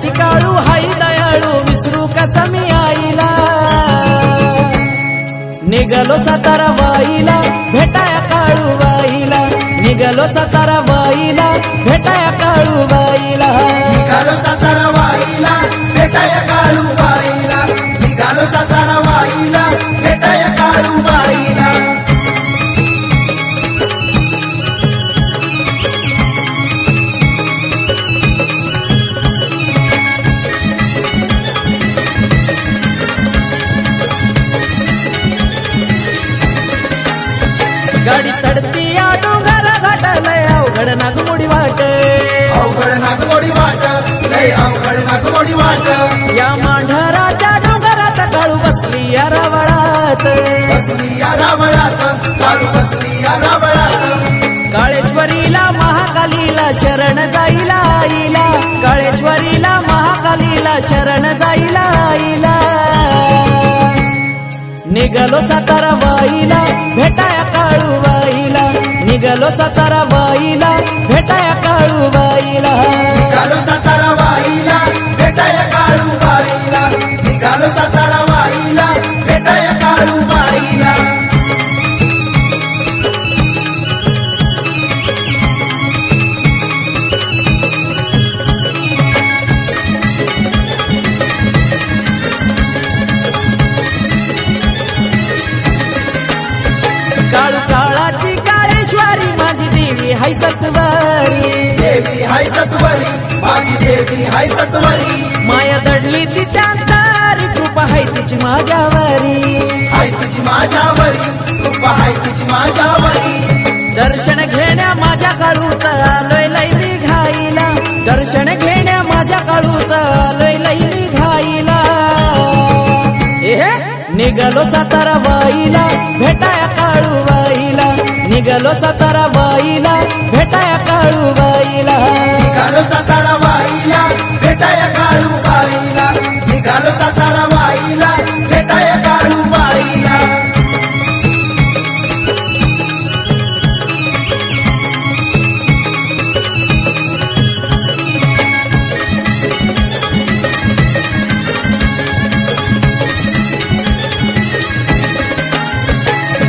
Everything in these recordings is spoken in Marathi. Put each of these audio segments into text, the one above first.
मांढरची काळू हाई दयाळू विसरू कसा मी आईला निघालो सातारा वाईला भेटाया काळू बाईला निघालो सातारा वाईला भेटाया काळू बाईला निघालो सातारा वाईला भेटाया काळू बाईला निघालो सातारा वाईला भेटाया काळू बाईला गाडी चढती या डोंगर घाटालय अवघड नागमोडी वाट अवघड नागमोडी वाट लय अवघड नागमोडी वाट या मांढराच्या डोंगरात काळू बसली या रावळात बसली या रावळात काळू बसली या रावळात काळेश्वरीला महाकालीला शरण जाईला आईला काळेश्वरीला महाकालीला शरण जाईला आईला निघालो सातारा वाईला भेटाया काळू बाईला निघालो सातारा वाईला भेटाया काळू बाईला निघालो सातारा वाईला भेटाया काळू बाईला निघालो सातारा वाईला भेटाया काळू बाईला काळू काळाची काळेश्वरी माझी देवी हाय सत्वारी देवी हाय सत्वरी माझी देवी हाय सत्वरी माया दडली तिच्या अंतरी कृपा हाय तिची माझ्यावरी हाय तुझी माझ्यावरी कृपा हाय तुझी माझ्यावरी दर्शन घेण्या माझ्या काळूच आलोय लई मी घाईला दर्शन घेण्या माझ्या काळूच आलोय लई मी घाईला निघालो सातारा वाईला भेटाया काळू बाईला निघालो सातारा वाईला भेटाया काळू बाईला निघालो सातारा वाईला भेटाया काळू बाईला निघालो सातारा वाईला भेटाया काळू बाईला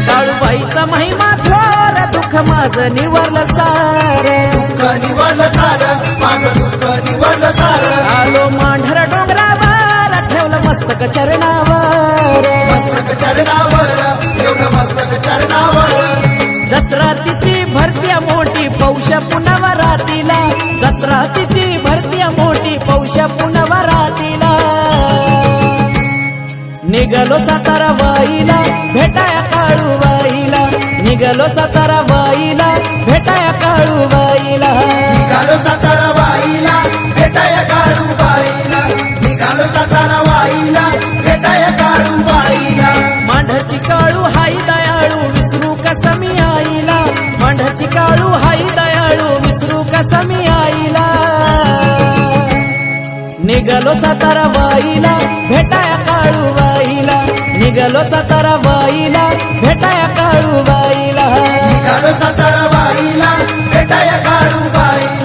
काळूबाईचा महिमा थोर दुःख माझं निवरलं सार दुःख निवरलं सारं माझं दुःख निवरलं सारं आलो मांढर डोंगरावर ठेवलं मस्तक चरणावर मस्तक चरणावर एवढं मस्तक चरणावर जत्रा तिची भरती मोठी पौष पुनवरातीला जत्रा तिची भरती मोठी पौष पुनवरातीला निघालो सातारा वाईला भेटाया काळू बाईला निघालो सातारा वाईला भेटाया काळू बाईला निघालो सातारा वाईला भेटाया काळू बाईला निघालो सातारा वाईला भेटाया काळू बाईला मांढरची काळू हाई दयाळू विसरू कसा मी आईला मांढरची काळू हाई दयाळू विसरू कसा मी आईला निघालो सातारा वाईला भेटाया काळू बाईला निघालो सातारा वाईला भेटाया काळू बाईला निघालो सातारा वाईला भेटाया काळू बाईला